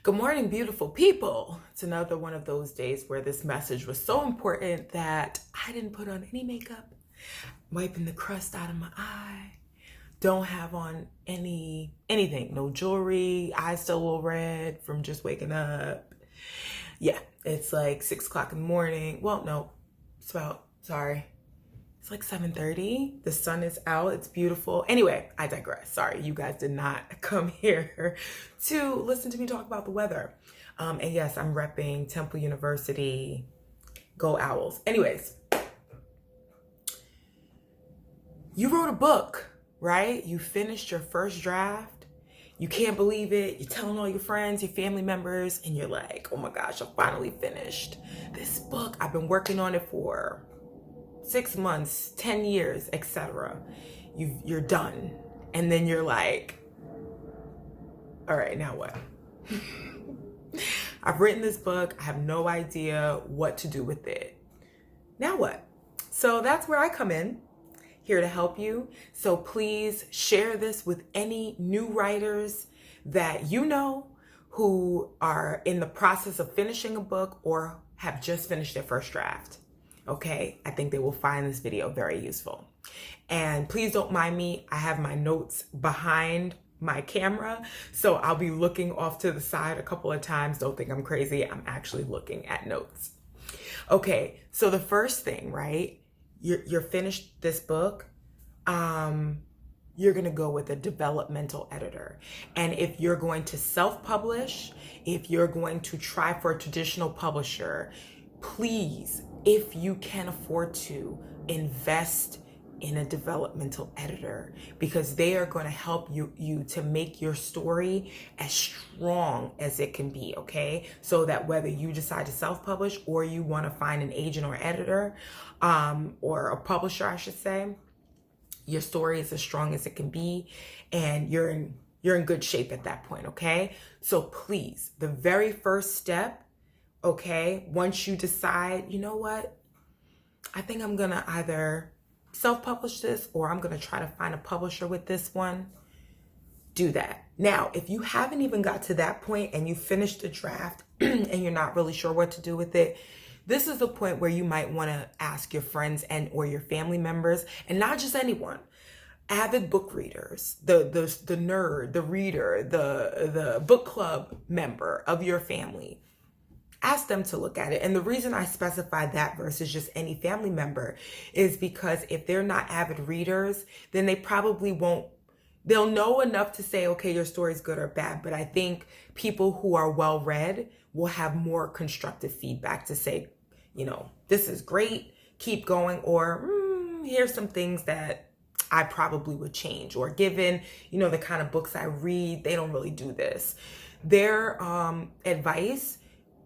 Good morning, beautiful people. It's another one of those days where this message was so important that I didn't put on any makeup, wiping the crust out of my eye, don't have on anything, no jewelry, eyes still a little red from just waking up. Yeah, it's like 6 o'clock in the morning. Well, no, it's like 7:30. The sun is out. It's beautiful. Anyway, I digress. Sorry, you guys did not come here to listen to me talk about the weather. And yes, I'm repping Temple University. Go Owls. Anyways, you wrote a book, right? You finished your first draft. You can't believe it. You're telling all your friends, your family members, and you're like, oh my gosh, I finally finished this book. I've been working on it for 6 months, 10 years, etc. You're done. And then you're like, all right, now what? I've written this book. I have no idea what to do with it. Now what? So that's where I come in, here to help you. So please share this with any new writers that you know who are in the process of finishing a book or have just finished their first draft. Okay, I think they will find this video very useful. And please don't mind me. I have my notes behind my camera, so I'll be looking off to the side a couple of times. Don't think I'm crazy. I'm actually looking at notes. Okay, so the first thing, right? You're finished this book. You're going to go with a developmental editor. And if you're going to self-publish, if you're going to try for a traditional publisher, please, if you can afford to, invest in a developmental editor, because they are going to help you to make your story as strong as it can be, okay? So that whether you decide to self-publish or you want to find an agent or editor, or a publisher, I should say, your story is as strong as it can be, and you're in good shape at that point, okay? So please, the very first step, okay, once you decide, you know what, I think I'm gonna either self-publish this or I'm gonna try to find a publisher with this one, do that. Now, if you haven't even got to that point and you finished the draft and you're not really sure what to do with it, this is the point where you might wanna ask your friends and or your family members, and not just anyone, avid book readers, the nerd, the reader, the book club member of your family. Ask them to look at it. And the reason I specify that versus just any family member is because if they're not avid readers, then they probably won't, they'll know enough to say, okay, your story's good or bad. But I think people who are well read will have more constructive feedback to say, you know, this is great, keep going, or here's some things that I probably would change, or given, you know, the kind of books I read, they don't really do this. Their advice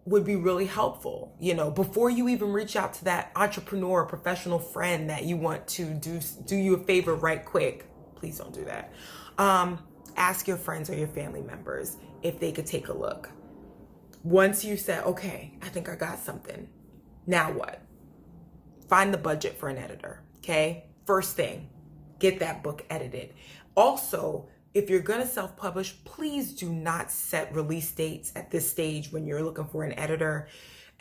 would be really helpful, you know, before you even reach out to that entrepreneur or professional friend that you want to do you a favor right quick. Please don't do that. Ask your friends or your family members if they could take a look. Once you say, okay, I think I got something, now what? Find the budget for an editor, okay? First thing, get that book edited. Also, if you're going to self-publish, please do not set release dates at this stage when you're looking for an editor.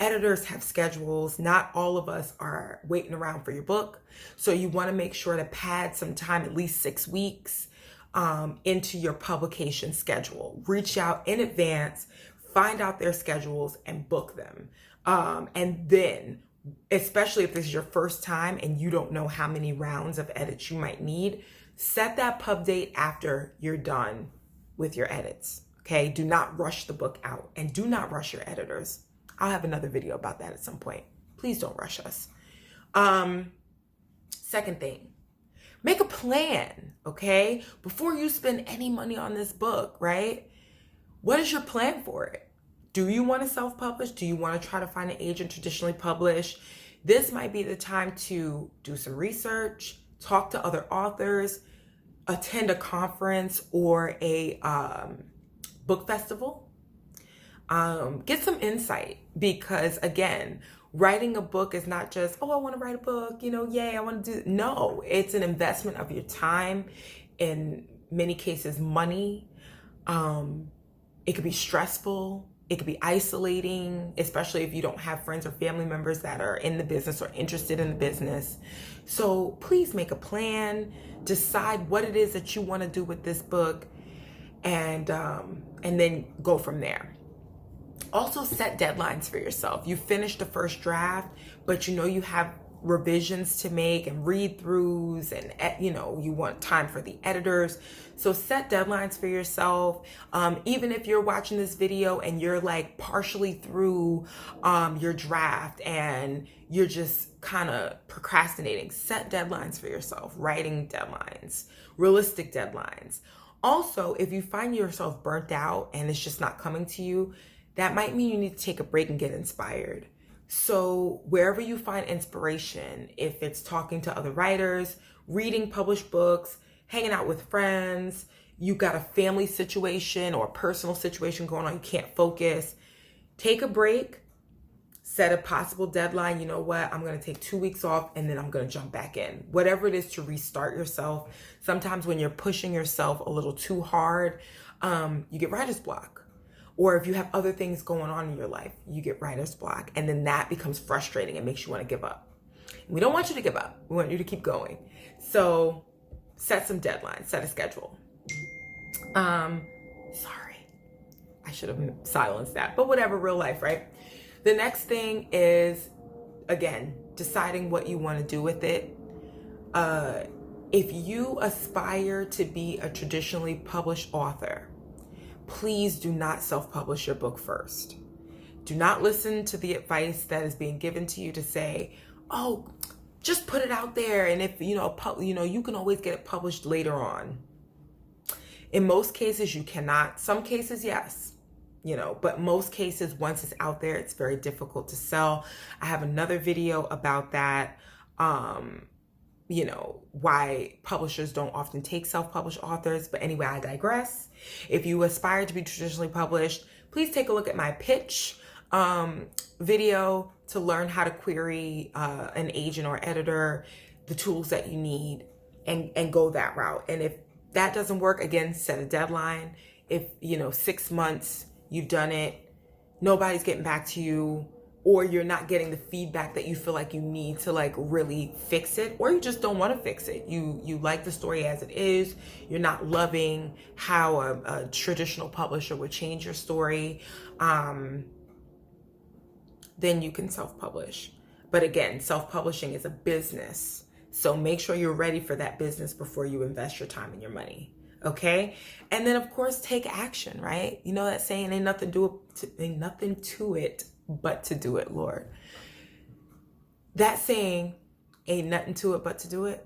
Editors have schedules. Not all of us are waiting around for your book. So you want to make sure to pad some time, at least 6 weeks, into your publication schedule. Reach out in advance, find out their schedules, and book them. And then, especially if this is your first time and you don't know how many rounds of edits you might need, set that pub date after you're done with your edits, okay? Do not rush the book out, and do not rush your editors. I'll have another video about that at some point. Please don't rush us. Second thing, make a plan, okay? Before you spend any money on this book, right? What is your plan for it? Do you want to self-publish? Do you want to try to find an agent traditionally published? This might be the time to do some research, talk to other authors, attend a conference or a book festival. Get some insight, because again, writing a book is not just, oh, I want to write a book, you know, yay, I want to do. No, it's an investment of your time, in many cases money. It could be stressful. It could be isolating, especially if you don't have friends or family members that are in the business or interested in the business. So please make a plan, decide what it is that you want to do with this book, and then go from there. Also set deadlines for yourself. You finished the first draft, but you know you have revisions to make and read throughs, and you want time for the editors. So set deadlines for yourself. Even if you're watching this video and you're like partially through your draft and you're just kind of procrastinating, set deadlines for yourself. Writing deadlines, realistic deadlines. Also, if you find yourself burnt out and it's just not coming to you, that might mean you need to take a break and get inspired. So wherever you find inspiration, if it's talking to other writers, reading published books, hanging out with friends, you got a family situation or a personal situation going on, you can't focus, take a break, set a possible deadline. You know what? I'm going to take 2 weeks off and then I'm going to jump back in. Whatever it is to restart yourself. Sometimes when you're pushing yourself a little too hard, you get writer's block. Or if you have other things going on in your life, you get writer's block. And then that becomes frustrating and makes you want to give up. We don't want you to give up. We want you to keep going. So set some deadlines, set a schedule. Sorry, I should have silenced that, but whatever, real life, right? The next thing is, again, deciding what you want to do with it. If you aspire to be a traditionally published author, please do not self-publish your book first. Do not listen to the advice that is being given to you to say, oh, just put it out there. And if, you can always get it published later on. In most cases, you cannot. Some cases, yes, but most cases, once it's out there, it's very difficult to sell. I have another video about that. Why publishers don't often take self-published authors. But anyway, I digress. If you aspire to be traditionally published, please take a look at my pitch video to learn how to query an agent or editor, the tools that you need, and go that route. And if that doesn't work, again, set a deadline. If, 6 months, you've done it, nobody's getting back to you, or you're not getting the feedback that you feel like you need to like really fix it, or you just don't want to fix it. You like the story as it is. You're not loving how a traditional publisher would change your story. Then you can self-publish. But again, self-publishing is a business. So make sure you're ready for that business before you invest your time and your money. Okay. And then of course, take action, right? You know that saying, ain't nothing to it but to do it, Lord. That saying, ain't nothing to it but to do it,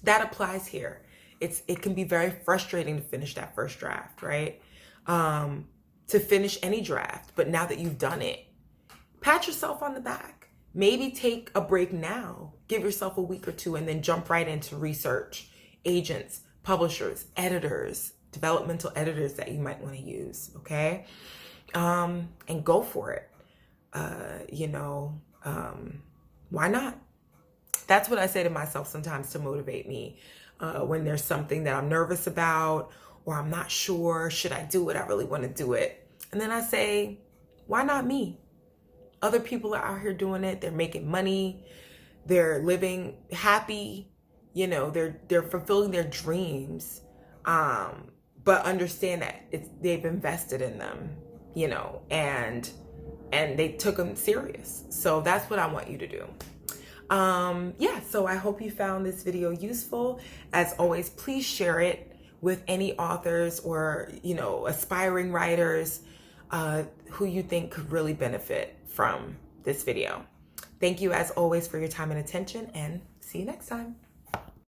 that applies here. It can be very frustrating to finish that first draft, right? To finish any draft, but now that you've done it, pat yourself on the back. Maybe take a break now, give yourself a week or two, and then jump right into research, agents, publishers, editors, developmental editors that you might want to use, okay? And go for it. Why not? That's what I say to myself sometimes to motivate me. When there's something that I'm nervous about, or I'm not sure, should I do it? I really want to do it. And then I say, why not me? Other people are out here doing it. They're making money. They're living happy. They're fulfilling their dreams. But understand that they've invested in them. And they took them serious. So that's what I want you to do. So I hope you found this video useful. As always, please share it with any authors or, aspiring writers who you think could really benefit from this video. Thank you as always for your time and attention, and see you next time.